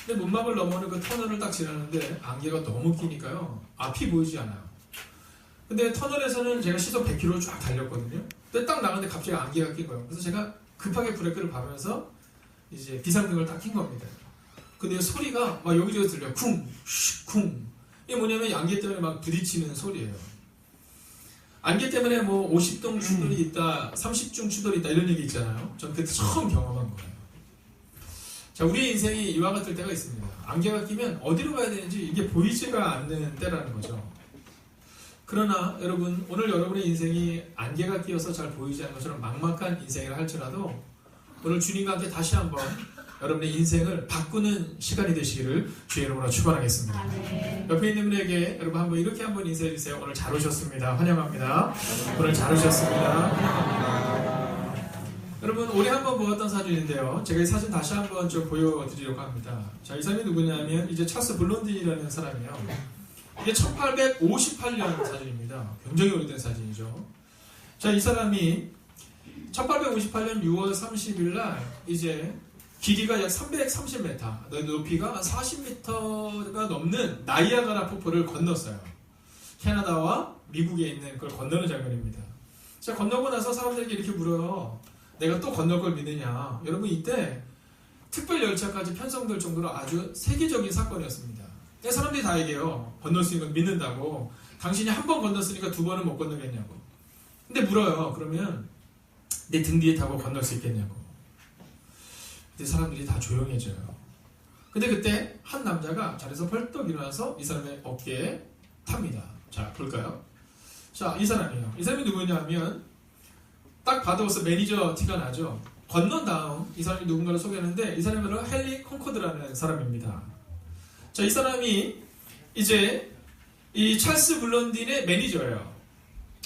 근데 문막을 넘어오는 그 터널을 딱 지나는데 안개가 너무 끼니까요. 앞이 보이지 않아요. 근데 터널에서는 제가 시속 100km 쫙 달렸거든요. 근데 딱 나가는데 갑자기 안개가 낀 거예요. 그래서 제가 급하게 브레이크를 밟으면서 이제 비상등을 딱 킨 겁니다. 근데 소리가 막 여기저기 들려요. 쿵, 슉, 쿵. 이게 뭐냐면 안개 때문에 막 부딪히는 소리예요. 안개 때문에 뭐 50동 추돌이 있다, 30중 추돌이 있다 이런 얘기 있잖아요. 전 그때 처음 경험한 거예요. 자, 우리의 인생이 이와 같을 때가 있습니다. 안개가 끼면 어디로 가야 되는지 이게 보이지가 않는 때라는 거죠. 그러나 여러분, 오늘 여러분의 인생이 안개가 끼어서 잘 보이지 않는 것처럼 막막한 인생이라 할지라도 오늘 주님과 함께 다시 한번 여러분의 인생을 바꾸는 시간이 되시기를 주의 이름으로 축원하겠습니다. 옆에 있는 분에게 여러분 한번 이렇게 한번 인사해 주세요. 오늘 잘 오셨습니다. 환영합니다. 오늘 잘 오셨습니다. 여러분, 올해 한번 보았던 사진인데요. 제가 이 사진 다시 한번 좀 보여드리려고 합니다. 자, 이 사람이 누구냐면 이제 찰스 블론딘이라는 사람이에요. 이게 1858년 사진입니다. 굉장히 오래된 사진이죠. 자, 이 사람이 1858년 6월 30일 날 이제 길이가 약 330m, 높이가 40m가 넘는 나이아가라 폭포를 건넜어요. 캐나다와 미국에 있는 그걸 건너는 장면입니다. 자, 건너고 나서 사람들에게 이렇게 물어요. 내가 또 건널 걸 믿느냐? 여러분, 이때 특별 열차까지 편성될 정도로 아주 세계적인 사건이었습니다. 사람들이 다 얘기해요. 건널 수 있는 건 믿는다고. 당신이 한 번 건넜으니까 두 번은 못 건너겠냐고. 근데 물어요. 그러면 내 등 뒤에 타고 건널 수 있겠냐고. 근데 사람들이 다 조용해져요. 근데 그때 한 남자가 자리에서 벌떡 일어나서 이 사람의 어깨에 탑니다. 자, 볼까요? 자, 이 사람이에요. 이 사람이 누구냐면 딱 봐도 매니저 티가 나죠. 건넌 다음 이 사람이 누군가를 소개하는데 이 사람이 바로 헨리 콩코드라는 사람입니다. 자, 이 사람이 이제 이 찰스 블론딘의 매니저예요.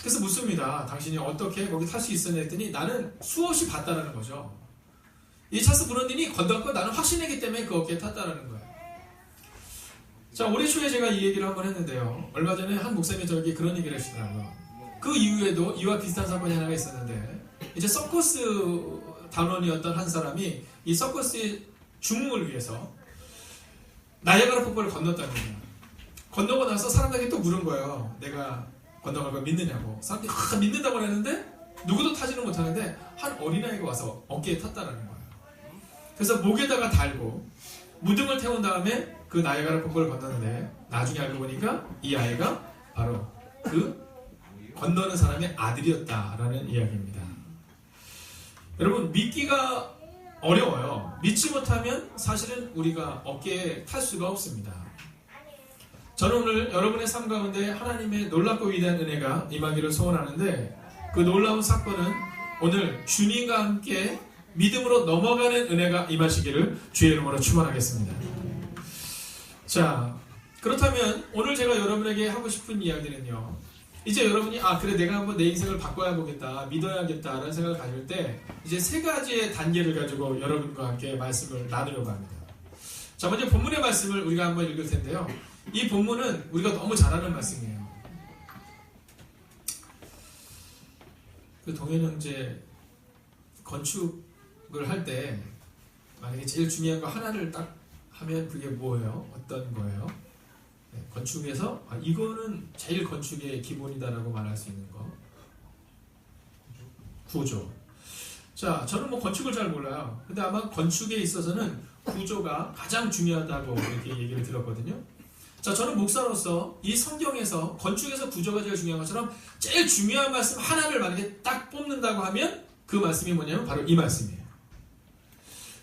그래서 묻습니다. 당신이 어떻게 거기 탈 수 있었냐 했더니 나는 수없이 봤다라는 거죠. 이 찰스 블론딘이 건너고 나는 확신했기 때문에 그 어깨에 탔다라는 거예요. 자, 올해 초에 제가 이 얘기를 한번 했는데요. 얼마 전에 한 목사님이 저에게 그런 얘기를 하시더라고요. 그 이후에도 이와 비슷한 사건이 하나가 있었는데 이제 서커스 단원이었던 한 사람이 이 서커스의 중흥을 위해서 나이아가라 폭포를 건넜답니다. 건너고 나서 사람들에게 또 물은 거예요. 내가 건너갈 걸 믿느냐고. 사람들이 믿는다고 했는데 누구도 타지는 못하는데 한 어린아이가 와서 어깨에 탔다라는 거예요. 그래서 목에다가 달고 무등을 태운 다음에 그 나이아가라 폭포를 건너는데 나중에 알고 보니까 이 아이가 바로 그 건너는 사람의 아들이었다라는 이야기입니다. 여러분, 믿기가 어려워요. 믿지 못하면 사실은 우리가 어깨에 탈 수가 없습니다. 저는 오늘 여러분의 삶 가운데 하나님의 놀랍고 위대한 은혜가 임하기를 소원하는데 그 놀라운 사건은 오늘 주님과 함께 믿음으로 넘어가는 은혜가 임하시기를 주의 이름으로 축원하겠습니다. 자, 그렇다면 오늘 제가 여러분에게 하고 싶은 이야기는요. 이제 여러분이 그래 내가 한번 내 인생을 바꿔야 보겠다, 믿어야겠다라는 생각을 가질 때 이제 세 가지의 단계를 가지고 여러분과 함께 말씀을 나누려고 합니다. 자, 먼저 본문의 말씀을 우리가 한번 읽을 텐데요. 이 본문은 우리가 너무 잘 아는 말씀이에요. 그 동현 형제 건축을 할 때 만약에 제일 중요한 거 하나를 딱 하면 그게 뭐예요? 어떤 거예요? 네, 건축에서 이거는 제일 건축의 기본이다라고 말할 수 있는 거. 구조. 자, 저는 뭐 건축을 잘 몰라요. 근데 아마 건축에 있어서는 구조가 가장 중요하다고 이렇게 얘기를 들었거든요. 자, 저는 목사로서 이 성경에서 건축에서 구조가 제일 중요한 것처럼 제일 중요한 말씀 하나를 만약에 딱 뽑는다고 하면 그 말씀이 뭐냐면 바로 이 말씀이에요.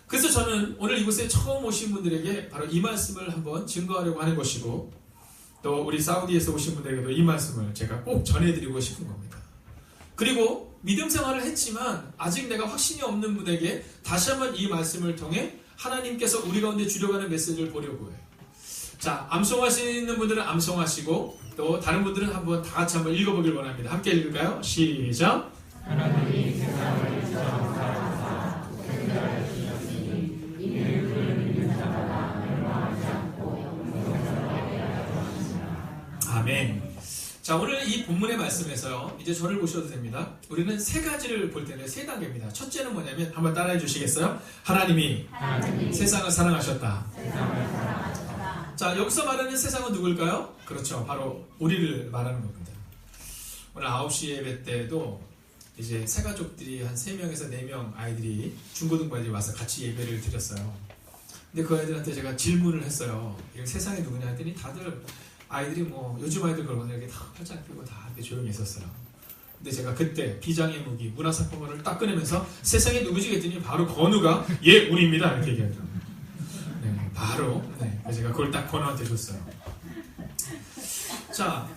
그래서 저는 오늘 이곳에 처음 오신 분들에게 바로 이 말씀을 한번 증거하려고 하는 것이고 또 우리 사우디에서 오신 분들에게도 이 말씀을 제가 꼭 전해드리고 싶은 겁니다. 그리고 믿음 생활을 했지만 아직 내가 확신이 없는 분에게 다시 한번 이 말씀을 통해 하나님께서 우리 가운데 주려가는 메시지를 보려고 해요. 자, 암송하시는 분들은 암송하시고 또 다른 분들은 한번 다 같이 한번 읽어보길 원합니다. 함께 읽을까요? 시작! 하나님이 세상을 처음 사랑하사 생명을 주셨으니 이는 그를 믿는 자마다 멸망하지 않고 영생을 얻게 하셨습니다. 아멘. 자, 오늘 이 본문의 말씀에서요, 이제 저를 보셔도 됩니다. 우리는 세 가지를 볼 텐데 세 단계입니다. 첫째는 뭐냐면 한번 따라해 주시겠어요? 하나님이 세상을 사랑하셨다. 자, 여기서 말하는 세상은 누굴까요? 그렇죠. 바로 우리를 말하는 겁니다. 오늘 9시 예배 때도 이제 새가족들이 한 3명에서 4명 아이들이 중고등부 아이들이 와서 같이 예배를 드렸어요. 근데 그 아이들한테 제가 질문을 했어요. 이거 세상이 누구냐 했더니 다들 아이들이 뭐 요즘 아이들 그러거든요. 이렇게 다 팔짱 끼고 다 이렇게 조용히 있었어요. 근데 제가 그때 비장의 무기 문화상품권을 딱 꺼내면서 세상이 누구지 했더니 바로 건우가 예 우리입니다 이렇게 얘기하더라고요. 네, 바로 네, 제가 그걸 딱 건우한테 줬어요. 자,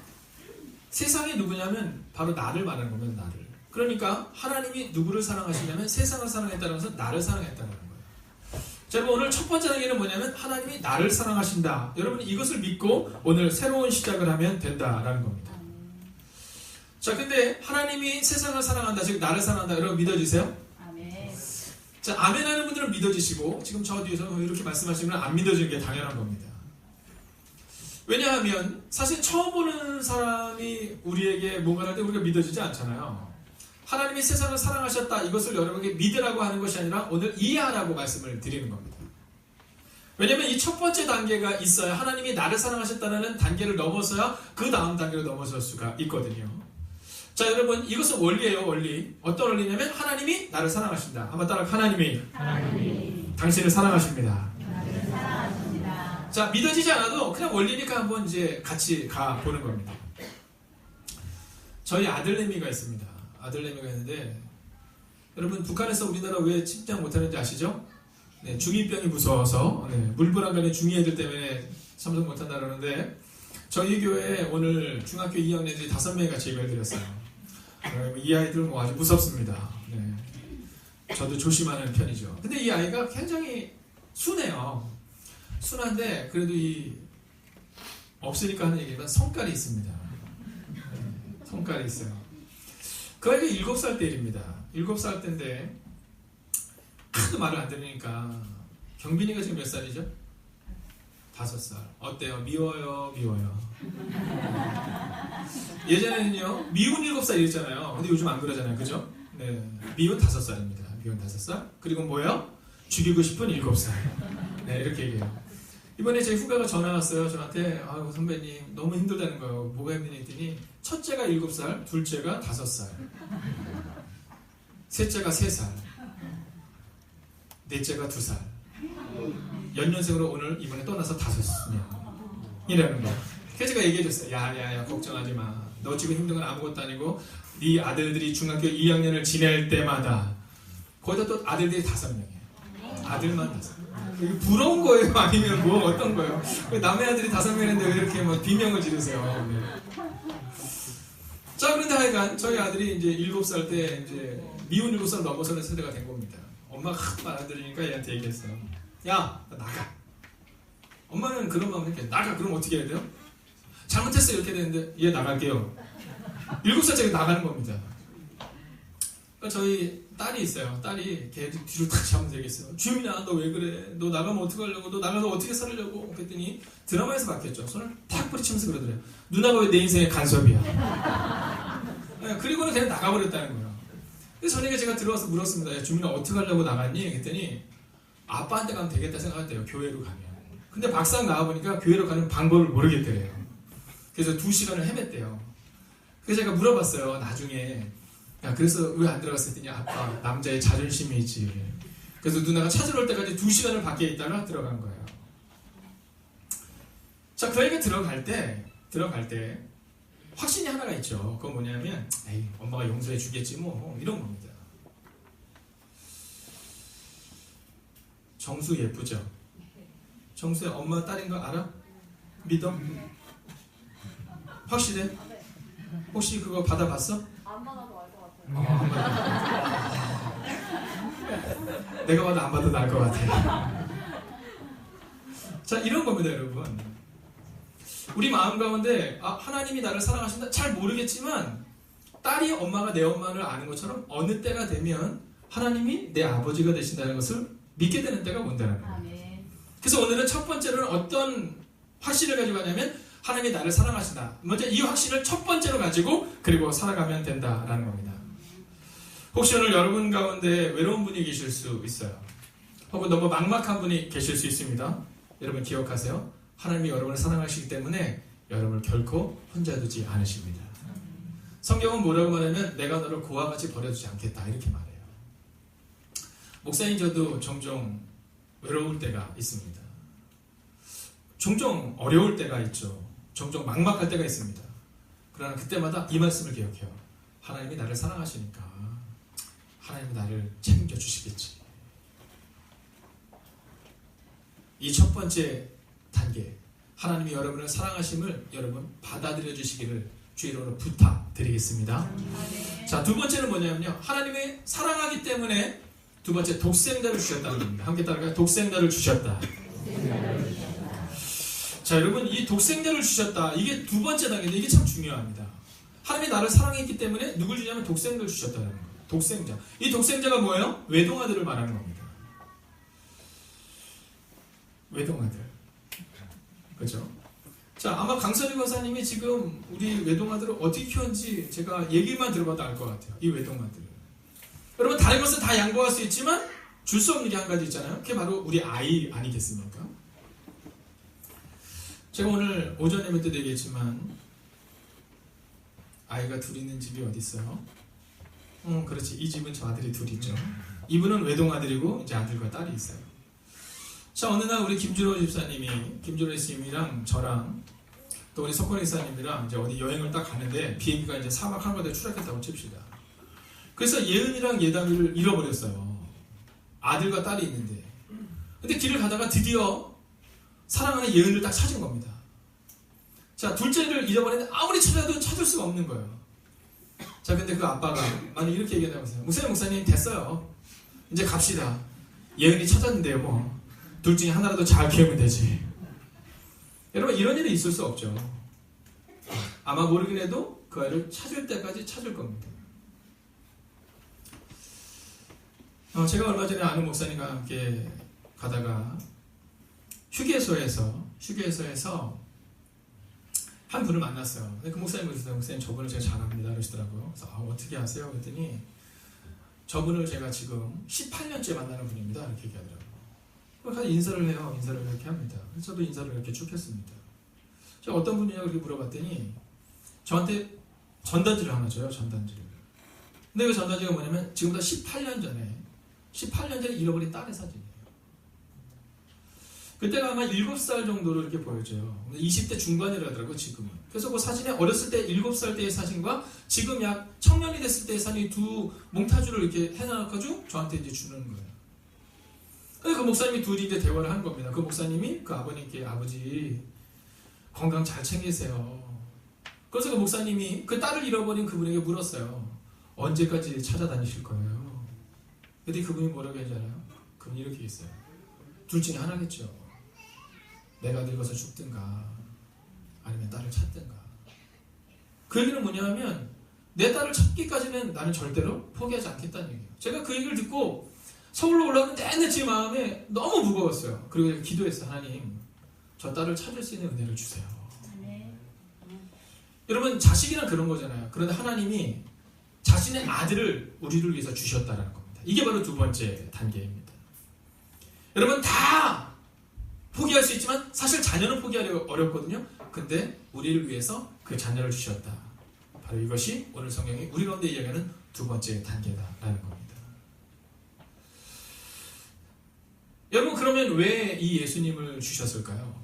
세상이 누구냐면 바로 나를 말하는 겁니다. 나를. 그러니까 하나님이 누구를 사랑하시냐면 세상을 사랑했다는 것은 나를 사랑했다는 거예요. 자, 여러분 오늘 첫 번째 단계는 뭐냐면 하나님이 나를 사랑하신다. 여러분 이것을 믿고 오늘 새로운 시작을 하면 된다라는 겁니다. 자, 근데 하나님이 세상을 사랑한다, 즉 나를 사랑한다. 여러분 믿어지세요? 아멘. 자, 아멘 하는 분들은 믿어지시고 지금 저 뒤에서 이렇게 말씀하시면 안 믿어지는 게 당연한 겁니다. 왜냐하면 사실 처음 보는 사람이 우리에게 뭔가를 할 때 우리가 믿어지지 않잖아요. 하나님이 세상을 사랑하셨다, 이것을 여러분에게 믿으라고 하는 것이 아니라 오늘 이해하라고 말씀을 드리는 겁니다. 왜냐하면 이 첫 번째 단계가 있어야 하나님이 나를 사랑하셨다는 단계를 넘어서야 그 다음 단계로 넘어설 수가 있거든요. 자, 여러분 이것은 원리예요. 원리. 어떤 원리냐면 하나님이 나를 사랑하신다. 한번 따라 하나님이 당신을 사랑하십니다. 자, 믿어지지 않아도 그냥 원리니까 한번 이제 같이 가보는 겁니다. 저희 아들내미가 있습니다. 아들내미가 있는데 여러분 북한에서 우리나라 왜 침략 못하는지 아시죠? 네, 중2병이 무서워서 네, 물불안간에 중2 애들 때문에 참석 못한다 그러는데 저희 교회에 오늘 중학교 2학년들이 5명이 같이 예배를 드렸어요. 이 아이들은 뭐 아주 무섭습니다. 네. 저도 조심하는 편이죠. 근데 이 아이가 굉장히 순해요. 순한데 그래도 이 없으니까 하는 얘기지만 성깔이 있습니다. 네, 성깔이 있어요. 그 아이가 7살 때 일입니다. 7살 때인데 하도 말을 안 들으니까 경빈이가 지금 몇 살이죠? 5살. 어때요? 미워요? 미워요? 예전에는요 미운 7살 이랬잖아요. 근데 요즘 안 그러잖아요. 그죠? 네, 미운 5살입니다. 미운 5살. 그리고 뭐예요? 죽이고 싶은 7살. 네, 이렇게 얘기해요. 이번에 제 후배가 전화 왔어요. 저한테 아이고 선배님 너무 힘들다는 거예요. 뭐가 힘드냐 했더니 첫째가 7살, 둘째가 5살, 셋째가 3살, 넷째가 2살. 연년생으로 오늘 이번에 떠나서 5명이라는 거야. 그래서 제가 얘기해줬어요. 야야야 걱정하지 마. 너 지금 힘든 건 아무것도 아니고 네 아들들이 중학교 2학년을 지낼 때마다 거기다 또 아들들이 5명이에요. 아들만 5명. 이게 부러운 거예요? 아니면 뭐 어떤 거예요? 남의 아들이 5명인데 왜 이렇게 뭐 비명을 지르세요? 네. 자, 그런데 하여간 저희 아들이 이제 7살 때 이제 미운 7살 넘어서는 세대가 된 겁니다. 엄마가 하도 말 안 들으니까 얘한테 얘기했어요. 야, 나가. 엄마는 그런 마음을 했겠죠. 나가. 그럼 어떻게 해야 돼요? 잘못했어 이렇게 되는데 얘 나갈게요. 7살짜리 나가는 겁니다. 저희 딸이 있어요. 딸이 걔 뒤로 탁 잡으면서 얘기했어요. 주민아 너 왜 그래? 너 나가면 어떡하려고? 너 나가서 어떻게 살으려고? 그랬더니 드라마에서 봤겠죠. 손을 탁 뿌리치면서 그러더래요. 누나가 왜 내 인생의 간섭이야? 네, 그리고는 그냥 나가버렸다는 거예요. 그래서 저녁에 제가 들어와서 물었습니다. 야, 주민아 어떻게 하려고 나갔니? 그랬더니 아빠한테 가면 되겠다 생각했대요. 교회로 가면. 근데 막상 나와보니까 교회로 가는 방법을 모르겠대요. 그래서 2시간을 헤맸대요. 그래서 제가 물어봤어요. 나중에 야 그래서 왜 안 들어갔어 했더니 아빠 남자의 자존심이 있지. 그래서 누나가 찾으러 올 때까지 2시간을 밖에 있다가 들어간 거예요. 자, 그 애가 들어갈 때 확신이 하나가 있죠. 그건 뭐냐면 에이 엄마가 용서해 주겠지 뭐 이런 겁니다. 정수 예쁘죠? 정수의 엄마 딸인 거 알아? 믿어? 확실해? 혹시 그거 받아봤어? 안 받아도 알 것 같아요. 내가 봐도 안 봐도 나을 것 같아. 자, 이런 겁니다, 여러분. 우리 마음 가운데 하나님이 나를 사랑하신다? 잘 모르겠지만 딸이 엄마가 내 엄마를 아는 것처럼 어느 때가 되면 하나님이 내 아버지가 되신다는 것을 믿게 되는 때가 온다는 거예요. 그래서 오늘은 첫 번째로는 어떤 확신을 가지고 가냐면 하나님이 나를 사랑하신다. 먼저 이 확신을 첫 번째로 가지고 그리고 살아가면 된다라는 겁니다. 혹시 오늘 여러분 가운데 외로운 분이 계실 수 있어요. 혹은 너무 막막한 분이 계실 수 있습니다. 여러분 기억하세요. 하나님이 여러분을 사랑하시기 때문에 여러분을 결코 혼자 두지 않으십니다. 성경은 뭐라고 말하면 내가 너를 고와 같이 버려두지 않겠다 이렇게 말해요. 목사님 저도 종종 외로울 때가 있습니다. 종종 어려울 때가 있죠. 종종 막막할 때가 있습니다. 그러나 그때마다 이 말씀을 기억해요. 하나님이 나를 사랑하시니까 하나님이 나를 책임져주시겠지. 이 첫 번째 단계, 하나님이 여러분을 사랑하심을 여러분 받아들여 주시기를 주의 이름으로 부탁드리겠습니다. 자, 두 번째는 뭐냐면요, 하나님이 사랑하기 때문에 두 번째 독생자를 주셨다는 겁니다. 함께 따라가요. 독생자를 주셨다. 자, 여러분, 이 독생자를 주셨다, 이게 두 번째 단계인데 이게 참 중요합니다. 하나님이 나를 사랑했기 때문에 누굴 주냐면 독생자를 주셨다는 거예요. 독생자. 이 독생자가 뭐예요? 외동아들을 말하는 겁니다. 외동아들. 그렇죠? 자, 아마 강선희 권사님이 지금 우리 외동아들을 어떻게 키웠는지 제가 얘기만 들어봐도 알 것 같아요. 이 외동아들을. 여러분, 다른 것은 다 양보할 수 있지만 줄 수 없는 게 한 가지 있잖아요. 그게 바로 우리 아이 아니겠습니까? 제가 오늘 오전 예배 때도 얘기했지만 아이가 둘 있는 집이 어디 있어요? 그렇지. 이 집은 저 아들이 둘 있죠. 이분은 외동아들이고 이제 아들과 딸이 있어요. 자, 어느 날 우리 김준호 집사님이, 김준호 집사님이랑 저랑 또 우리 석권 집사님이랑 이제 어디 여행을 딱 가는데 비행기가 이제 사막 한가운데 추락했다고 칩시다. 그래서 예은이랑 예담이를 잃어버렸어요. 아들과 딸이 있는데. 근데 길을 가다가 드디어 사랑하는 예은을 딱 찾은 겁니다. 자, 둘째를 잃어버렸는데 아무리 찾아도 찾을 수가 없는 거예요. 자, 근데 그 아빠가 만약 이렇게 얘기한다고 하세요. 목사님 됐어요. 이제 갑시다. 예은이 찾았는데요, 뭐. 둘 중에 하나라도 잘 키우면 되지. 여러분, 이런 일이 있을 수 없죠. 아마 모르긴 해도 그 아이를 찾을 때까지 찾을 겁니다. 제가 얼마 전에 아는 목사님과 함께 가다가 휴게소에서 한 분을 만났어요. 근데 그 목사님이 그러셨어요. 목사님, 저분을 제가 잘 압니다. 그러시더라고요. 그래서 어떻게 아세요? 그랬더니 저분을 제가 지금 18년째 만나는 분입니다. 이렇게 얘기하더라고요. 그래서 인사를 해요. 인사를 이렇게 합니다. 그래서 저도 인사를 이렇게 쭉 했습니다. 제가 어떤 분이냐고 이렇게 물어봤더니 저한테 전단지를 하나 줘요. 전단지를. 근데 그 전단지가 뭐냐면 지금부터 18년 전에 잃어버린 딸의 사진이에요. 그때가 아마 7살 정도로 이렇게 보여져요. 20대 중반이라더라고요, 지금은. 그래서 그 사진에 어렸을 때 7살 때의 사진과 지금 약 청년이 됐을 때의 사진이 두 몽타주를 이렇게 해놔가지고 저한테 이제 주는 거예요. 그래서 그 목사님이 둘이 이제 대화를 한 겁니다. 그 목사님이 그 아버님께 아버지 건강 잘 챙기세요. 그래서 그 목사님이 그 딸을 잃어버린 그분에게 물었어요. 언제까지 찾아다니실 거예요? 근데 그분이 뭐라고 했잖아요. 그분이 이렇게 했어요. 둘 중에 하나겠죠. 내가 늙어서 죽든가 아니면 딸을 찾든가. 그 얘기는 뭐냐면 내 딸을 찾기까지는 나는 절대로 포기하지 않겠다는 얘기예요. 제가 그 얘기를 듣고 서울로 올라오는데 내내 제 마음에 너무 무거웠어요. 그리고 기도했어요. 하나님, 저 딸을 찾을 수 있는 은혜를 주세요. 여러분, 자식이란 그런 거잖아요. 그런데 하나님이 자신의 아들을 우리를 위해서 주셨다는 겁니다. 이게 바로 두 번째 단계입니다. 여러분, 다 포기할 수 있지만 사실 자녀는 포기하기 어렵거든요. 근데 우리를 위해서 그 자녀를 주셨다. 바로 이것이 오늘 성경이 우리 가운데 이야기하는 두 번째 단계다라는 겁니다. 여러분, 그러면 왜 이 예수님을 주셨을까요?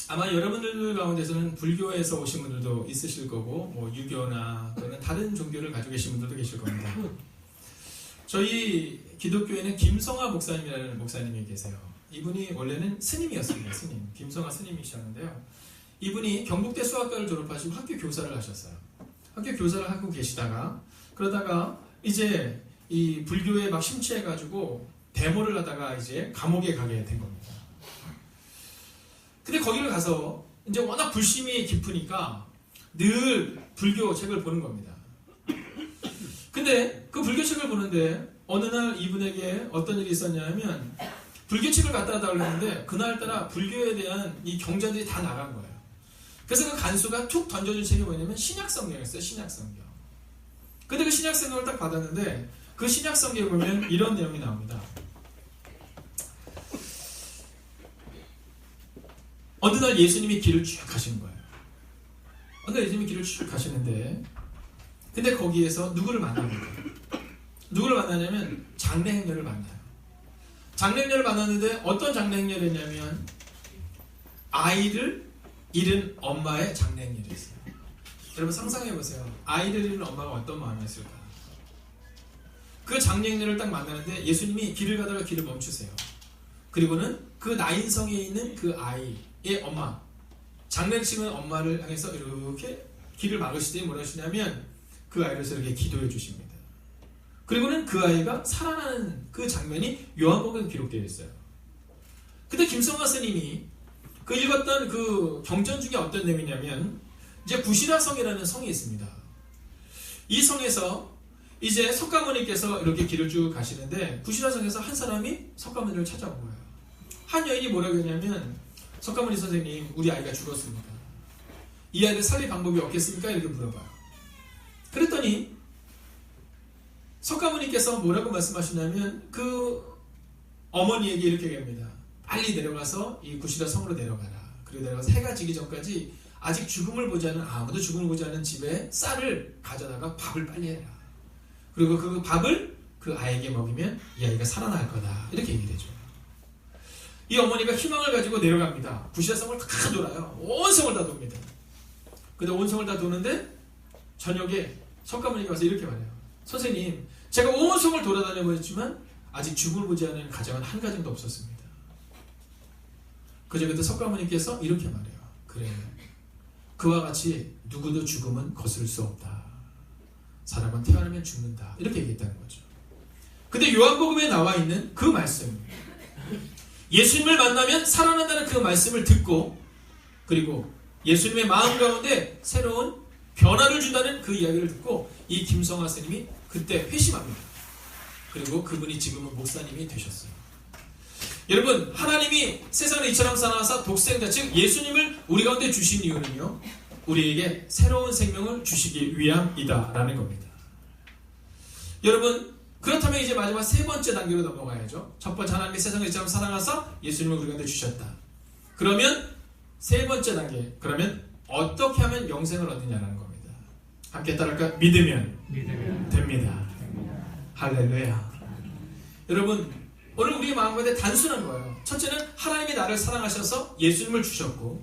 아마 여러분들 가운데서는 불교에서 오신 분들도 있으실 거고, 뭐 유교나 또는 다른 종교를 가지고 계신 분들도 계실 겁니다. 저희 기독교에는 김성화 목사님이라는 목사님이 계세요. 이분이 원래는 스님이었습니다. 스님. 김성화 스님이셨는데요. 이분이 경북대 수학과를 졸업하시고 학교 교사를 하셨어요. 학교 교사를 하고 계시다가 그러다가 이제 이 불교에 막 심취해가지고 데모를 하다가 이제 감옥에 가게 된 겁니다. 근데 거기를 가서 이제 워낙 불심이 깊으니까 늘 불교 책을 보는 겁니다. 근데 그 불교 책을 보는데 어느 날 이분에게 어떤 일이 있었냐면 불교 책을 갖다 달라는데 그날따라 불교에 대한 이 경전들이 다 나간 거예요. 그래서 그 간수가 툭 던져준 책이 뭐냐면 신약성경이었어요. 신약성경. 근데 그 신약성경을 딱 받았는데 그 신약성경에 보면 이런 내용이 나옵니다. 어느 날 예수님이 길을 쭉 가시는 거예요. 어느 날 예수님이 길을 쭉 가시는데 근데 거기에서 누구를 만납니까? 누구를 만나냐면 장례 행렬을 만나요. 장례 행렬을 만났는데 어떤 장례 행렬이었냐면 아이를 잃은 엄마의 장례 행렬이었어요. 여러분 상상해 보세요. 아이를 잃은 엄마가 어떤 마음이었을까? 그 장례 행렬을 딱 만나는데 예수님이 길을 가다가 길을 멈추세요. 그리고는 그 나인성에 있는 그 아이의 엄마, 장례를 치는 엄마를 향해서 이렇게 길을 막으실 때 뭐라 하시냐면 그 아이를 이렇게 기도해 주십니다. 그리고는 그 아이가 살아나는 그 장면이 요한복음에 기록되어 있어요. 근데 김성화 스님이 그 읽었던 그 경전 중에 어떤 내용이냐면 이제 구시라성이라는 성이 있습니다. 이 성에서 이제 석가모니께서 이렇게 길을 쭉 가시는데 구시라성에서 한 사람이 석가모니를 찾아온 거예요. 한 여인이 뭐라고 했냐면 석가모니 선생님 우리 아이가 죽었습니다. 이 아이를 살릴 방법이 없겠습니까? 이렇게 물어봐요. 그랬더니 석가모니께서 뭐라고 말씀하시냐면 그 어머니에게 이렇게 얘기합니다. 빨리 내려가서 이 구시라 성으로 내려가라. 그리고 내려가서 해가 지기 전까지 아직 죽음을 보지 않은 아무도 죽음을 보지 않은 집에 쌀을 가져다가 밥을 빨리 해라. 그리고 그 밥을 그 아이에게 먹이면 이 아이가 살아날 거다. 이렇게 얘기를 해줘요. 이 어머니가 희망을 가지고 내려갑니다. 구시라 성을 다 돌아요. 온 성을 다 돕니다. 근데 온 성을 다 도는데 저녁에 석가모니가 와서 이렇게 말해요. 선생님, 제가 온 성을 돌아다녀 보였지만 아직 죽음을 보지 않은 가정은 한 가정도 없었습니다. 그때 석가모니께서 이렇게 말해요. 그래, 그와 같이 누구도 죽음은 거스를 수 없다. 사람은 태어나면 죽는다. 이렇게 얘기했다는 거죠. 근데 요한복음에 나와 있는 그 말씀, 예수님을 만나면 살아난다는 그 말씀을 듣고 그리고 예수님의 마음 가운데 새로운 변화를 준다는 그 이야기를 듣고 이 김성화 스님이 그때 회심합니다. 그리고 그분이 지금은 목사님이 되셨어요. 여러분, 하나님이 세상을 이처럼 살아나서 독생자, 즉 예수님을 우리 가운데 주신 이유는요, 우리에게 새로운 생명을 주시기 위함이다 라는 겁니다. 여러분, 그렇다면 이제 마지막 세 번째 단계로 넘어가야죠. 첫 번째, 하나님이 세상을 이처럼 사랑하사 예수님을 우리 가운데 주셨다. 그러면 세 번째 단계, 그러면 어떻게 하면 영생을 얻느냐라는 겁니다. 함께 따라할까? 믿으면 됩니다. 할렐루야. 여러분, 오늘 우리의 마음 가운데 단순한 거예요. 첫째는 하나님이 나를 사랑하셔서 예수님을 주셨고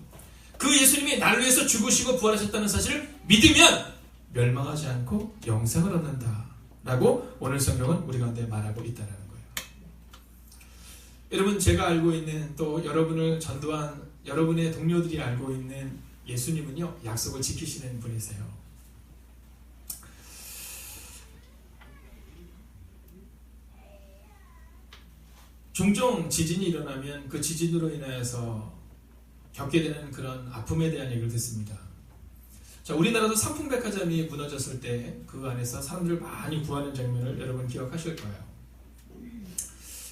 그 예수님이 나를 위해서 죽으시고 부활하셨다는 사실을 믿으면 멸망하지 않고 영생을 얻는다 라고 오늘 성경은 우리 가운데 말하고 있다는 거예요. 여러분, 제가 알고 있는 또 여러분을 전도한 여러분의 동료들이 알고 있는 예수님은요, 약속을 지키시는 분이세요. 종종 지진이 일어나면 그 지진으로 인하여서 겪게 되는 그런 아픔에 대한 얘기를 듣습니다. 자, 우리나라도 삼풍백화점이 무너졌을 때 그 안에서 사람들을 많이 구하는 장면을 여러분 기억하실 거예요.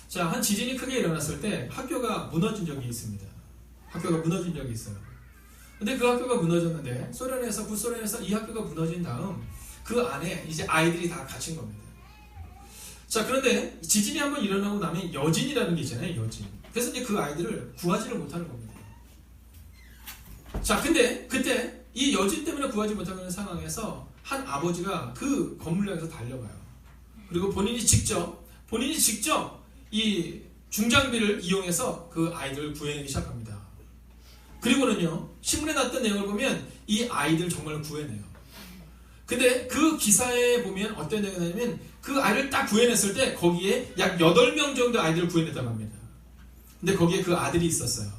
자, 한 지진이 크게 일어났을 때 학교가 무너진 적이 있습니다. 학교가 무너진 적이 있어요. 근데 그 학교가 무너졌는데 구소련에서 이 학교가 무너진 다음 그 안에 이제 아이들이 다 갇힌 겁니다. 자, 그런데 지진이 한번 일어나고 나면 여진이라는 게 있잖아요. 여진. 그래서 이제 그 아이들을 구하지를 못하는 겁니다. 자, 근데 그때 이 여진 때문에 구하지 못하는 상황에서 한 아버지가 그 건물을 향해서 달려가요. 그리고 본인이 직접 이 중장비를 이용해서 그 아이들을 구해내기 시작합니다. 그리고는요, 신문에 났던 내용을 보면 이 아이들 정말 구해내요. 근데 그 기사에 보면 어떤 내용이 나냐면 그 아이를 딱 구해냈을 때 거기에 약 8명 정도 아이들을 구해냈다고 합니다. 근데 거기에 그 아들이 있었어요.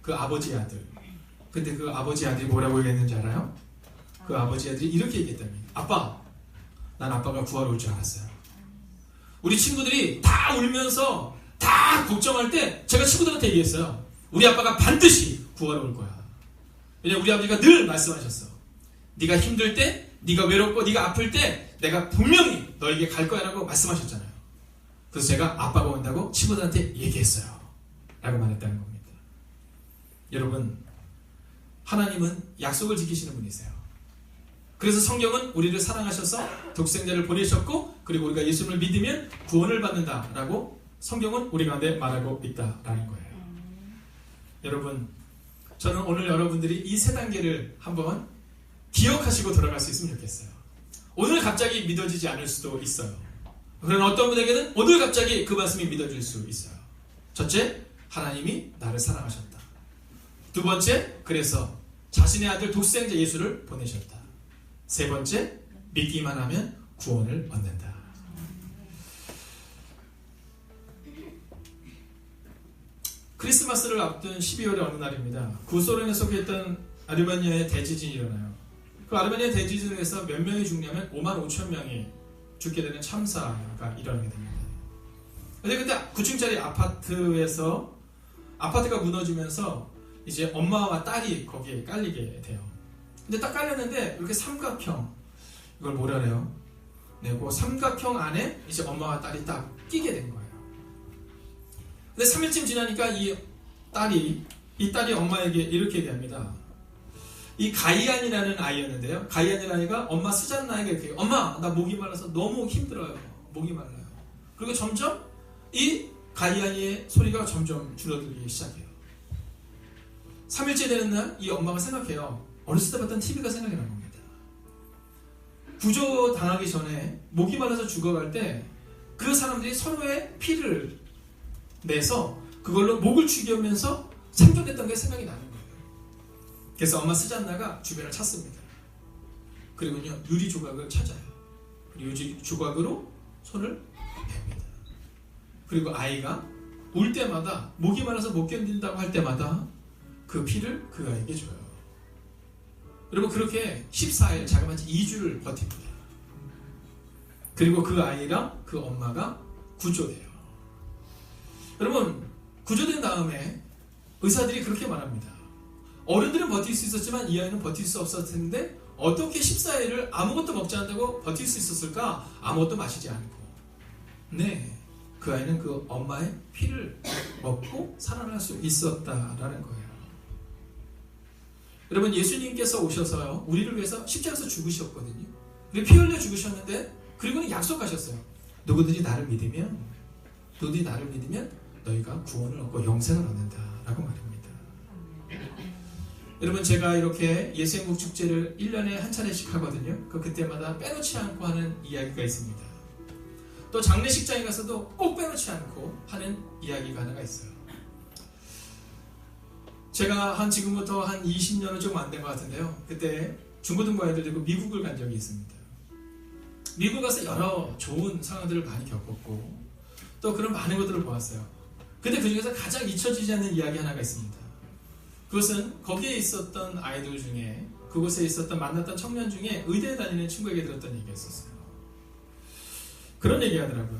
그 아버지의 아들. 근데 그 아버지 아들이 뭐라고 얘기했는지 알아요? 그 아버지 아들이 이렇게 얘기했답니다. 아빠, 난 아빠가 구하러 올 줄 알았어요. 우리 친구들이 다 울면서 다 걱정할 때 제가 친구들한테 얘기했어요. 우리 아빠가 반드시 구하러 올 거야. 왜냐면 우리 아버지가 늘 말씀하셨어. 네가 힘들 때, 네가 외롭고 네가 아플 때 내가 분명히 너에게 갈 거야 라고 말씀하셨잖아요. 그래서 제가 아빠가 온다고 친구들한테 얘기했어요 라고 말했다는 겁니다. 여러분, 하나님은 약속을 지키시는 분이세요. 그래서 성경은 우리를 사랑하셔서 독생자를 보내셨고 그리고 우리가 예수님을 믿으면 구원을 받는다라고 성경은 우리 가운데 말하고 있다라는 거예요. 여러분, 저는 오늘 여러분들이 이 세 단계를 한번 기억하시고 돌아갈 수 있으면 좋겠어요. 오늘 갑자기 믿어지지 않을 수도 있어요. 그러나 어떤 분에게는 오늘 갑자기 그 말씀이 믿어질 수 있어요. 첫째, 하나님이 나를 사랑하셨다. 두 번째, 그래서 자신의 아들 독생자 예수를 보내셨다. 세 번째, 믿기만 하면 구원을 얻는다. 크리스마스를 앞둔 12월의 어느 날입니다. 구소련에 속했던 아르메니아의 대지진이 일어나요. 그 아르메니아 대지진을 해서 몇 명이 죽냐면 5만 5천 명이 죽게 되는 참사가 일어나게 됩니다. 근데 그때 9층짜리 아파트에서 아파트가 무너지면서 이제 엄마와 딸이 거기에 깔리게 돼요. 근데 딱 깔렸는데 이렇게 삼각형, 이걸 뭐라 그래요? 네, 그 삼각형 안에 이제 엄마와 딸이 딱 끼게 된 거예요. 근데 3일쯤 지나니까 이 딸이 엄마에게 이렇게 얘기합니다. 이 가이안이라는 아이였는데요. 가이안이라는 아이가 엄마 스잔나에게 이렇게, 엄마, 나 목이 말라서 너무 힘들어요. 목이 말라요. 그리고 점점 이 가이안이의 소리가 점점 줄어들기 시작해요. 3일째 되는 날 이 엄마가 생각해요. 어렸을 때 봤던 TV가 생각이 난 겁니다. 구조 당하기 전에 목이 말라서 죽어갈 때 그 사람들이 서로의 피를 내서 그걸로 목을 죽이면서 생존했던 게 생각이 나는 거예요. 그래서 엄마 스잔나가 주변을 찾습니다. 그리고요 유리 조각을 찾아요. 유리 조각으로 손을 댑니다. 그리고 아이가 울 때마다 목이 말라서 못 견딘다고 할 때마다 그 피를 그 아이에게 줘요. 여러분 그렇게 14일 자그마치 2주를 버팁니다. 그리고 그 아이랑 그 엄마가 구조돼요. 여러분 구조된 다음에 의사들이 그렇게 말합니다. 어른들은 버틸 수 있었지만 이 아이는 버틸 수 없었을 텐데 어떻게 14일을 아무것도 먹지 않는다고 버틸 수 있었을까? 아무것도 마시지 않고. 네, 그 아이는 그 엄마의 피를 먹고 살아날 수 있었다라는 거예요. 여러분 예수님께서 오셔서요 우리를 위해서 십자가에서 죽으셨거든요. 피 흘려 죽으셨는데 그리고는 약속하셨어요. 누구든지 나를 믿으면 너희가 구원을 얻고 영생을 얻는다라고 말합니다. 여러분 제가 이렇게 예수행국 축제를 1년에 한 차례씩 하거든요. 그때마다 빼놓지 않고 하는 이야기가 있습니다. 또 장례식장에 가서도 꼭 빼놓지 않고 하는 이야기가 하나가 있어요. 제가 지금부터 한 20년은 좀 안 된 것 같은데요. 그때 중고등부 아이들 데리고 미국을 간 적이 있습니다. 미국 가서 여러 좋은 상황들을 많이 겪었고 또 그런 많은 것들을 보았어요. 근데 그 중에서 가장 잊혀지지 않는 이야기 하나가 있습니다. 그것은 거기에 있었던 아이들 중에 그곳에 있었던 만났던 청년 중에 의대에 다니는 친구에게 들었던 얘기였었어요. 그런 얘기 하더라고요.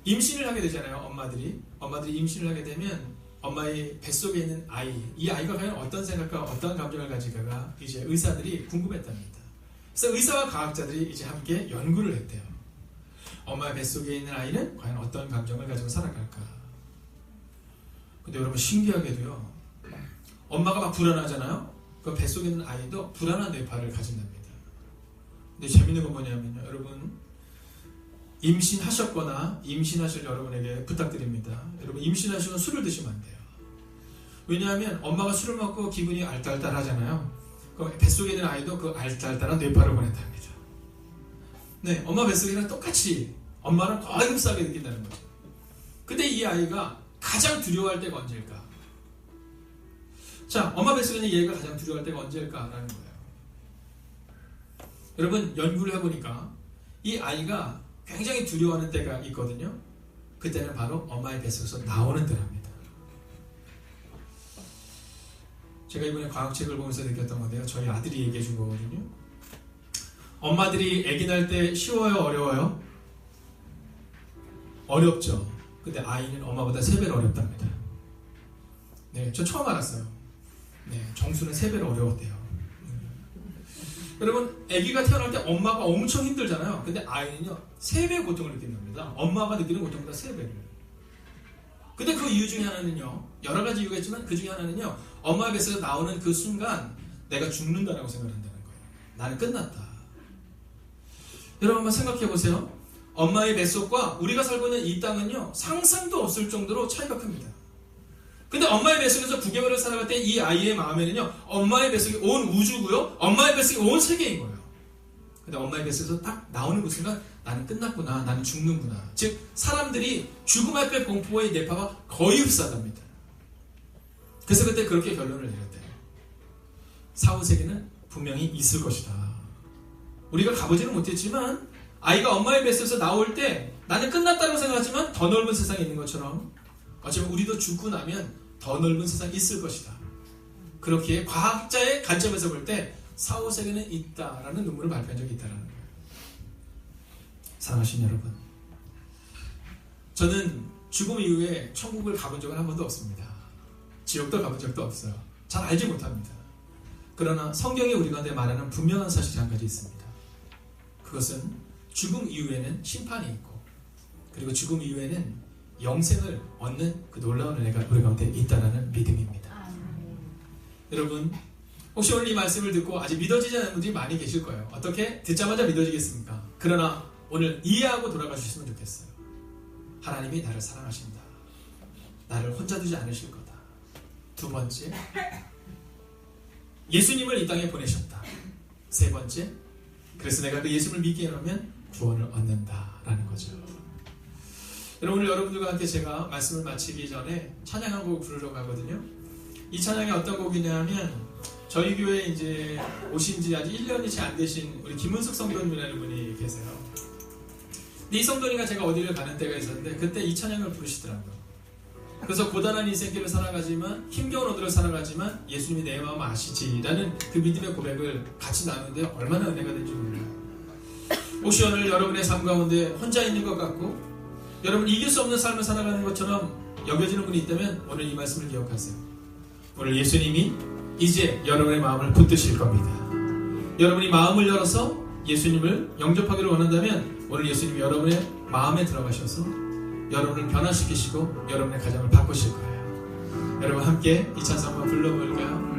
임신을 하게 되잖아요. 엄마들이 임신을 하게 되면 엄마의 뱃속에 있는 이 아이가 과연 어떤 생각과 어떤 감정을 가질까가 이제 의사들이 궁금했답니다. 그래서 의사와 과학자들이 이제 함께 연구를 했대요. 엄마의 뱃속에 있는 아이는 과연 어떤 감정을 가지고 살아갈까? 근데 여러분 신기하게도요. 엄마가 막 불안하잖아요. 그 뱃속에 있는 아이도 불안한 뇌파를 가진답니다. 근데 재밌는 건 뭐냐면요. 여러분 임신하셨거나 임신하실 여러분에게 부탁드립니다. 여러분 임신하시면 술을 드시면 안 돼요. 왜냐하면 엄마가 술을 먹고 기분이 알딸딸 하잖아요. 그럼 뱃속에 있는 아이도 그 알딸딸한 뇌파를 보낸답니다. 네, 엄마 뱃속에는 똑같이 엄마랑 거의 흡사하게 느낀다는 거죠. 근데 이 아이가 가장 두려워할 때가 언제일까? 자, 엄마 뱃속에 있는 얘가 가장 두려워할 때가 언제일까라는 거예요. 여러분 연구를 해보니까 이 아이가 굉장히 두려워하는 때가 있거든요. 그때는 바로 엄마의 뱃속에서 나오는 때랍니다. 제가 이번에 과학책을 보면서 느꼈던 건데요. 저희 아들이 얘기해 준 거거든요. 엄마들이 아기 낳을 때 쉬워요? 어려워요? 어렵죠. 근데 아이는 엄마보다 3배로 어렵답니다. 네, 저 처음 알았어요. 네, 정수는 3배로 어려웠대요. 여러분 아기가 태어날 때 엄마가 엄청 힘들잖아요. 근데 아이는요 3배의 고통을 느낀답니다. 엄마가 느끼는 고통보다 3배를. 근데 그 이유 중에 하나는요, 여러 가지 이유가 있지만 그 중에 하나는요, 엄마의 뱃속에서 나오는 그 순간 내가 죽는다라고 생각한다는 거예요. 나는 끝났다. 여러분 한번 생각해 보세요. 엄마의 뱃속과 우리가 살고 있는 이 땅은요 상상도 없을 정도로 차이가 큽니다. 근데 엄마의 뱃속에서 9개월을 살아갈 때 이 아이의 마음에는요, 엄마의 뱃속이 온 우주고요, 엄마의 뱃속이 온 세계인 거예요. 근데 엄마의 뱃속에서 딱 나오는 그 순간 나는 끝났구나, 나는 죽는구나. 즉 사람들이 죽음 앞에 공포의 뇌파가 거의 흡사합니다. 그래서 그때 그렇게 결론을 내렸대요. 사후세계는 분명히 있을 것이다. 우리가 가보지는 못했지만 아이가 엄마의 뱃속에서 나올 때 나는 끝났다고 생각하지만 더 넓은 세상이 있는 것처럼 어쩌면 우리도 죽고 나면 더 넓은 세상이 있을 것이다. 그렇게 과학자의 관점에서 볼 때 사후세계는 있다라는 논문을 발표한 적이 있다는 거예요. 사랑하신 여러분, 저는 죽음 이후에 천국을 가본 적은 한 번도 없습니다. 지옥도 가본 적도 없어요. 잘 알지 못합니다. 그러나 성경이 우리 가운데 말하는 분명한 사실이 한 가지 있습니다. 그것은 죽음 이후에는 심판이 있고, 그리고 죽음 이후에는 영생을 얻는 그 놀라운 은혜가 우리 가운데 있다는 믿음입니다. 여러분, 혹시 오늘 이 말씀을 듣고 아직 믿어지지 않는 분들이 많이 계실 거예요. 어떻게? 듣자마자 믿어지겠습니까? 그러나 오늘 이해하고 돌아가셨으면 좋겠어요. 하나님이 나를 사랑하신다. 나를 혼자 두지 않으실 거다. 두 번째, 예수님을 이 땅에 보내셨다. 세 번째, 그래서 내가 그 예수님을 믿게 하면 구원을 얻는다라는 거죠. 여러분, 오늘 여러분들과 함께 제가 말씀을 마치기 전에 찬양 한 곡 부르려고 하거든요. 이 찬양이 어떤 곡이냐면 저희 교회에 이제 오신 지 아직 1년이 채 안 되신 우리 김은숙 성도님이라는 분이 계세요. 근데 이 성도님과 제가 어디를 가는 때가 있었는데 그때 이 찬양을 부르시더라고요. 그래서 고단한 인생길을 살아가지만, 힘겨운 오늘을 살아가지만 예수님이 내 마음 아시지라는 그 믿음의 고백을 같이 나누는데 얼마나 은혜가 된지 몰라요. 혹시 오늘 여러분의 삶 가운데 혼자 있는 것 같고 여러분 이길 수 없는 삶을 살아가는 것처럼 여겨지는 분이 있다면 오늘 이 말씀을 기억하세요. 오늘 예수님이 이제 여러분의 마음을 붙드실 겁니다. 여러분이 마음을 열어서 예수님을 영접하기를 원한다면 오늘 예수님이 여러분의 마음에 들어가셔서 여러분을 변화시키시고 여러분의 가정을 바꾸실 거예요. 여러분 함께 이 찬송 한번 불러볼까요?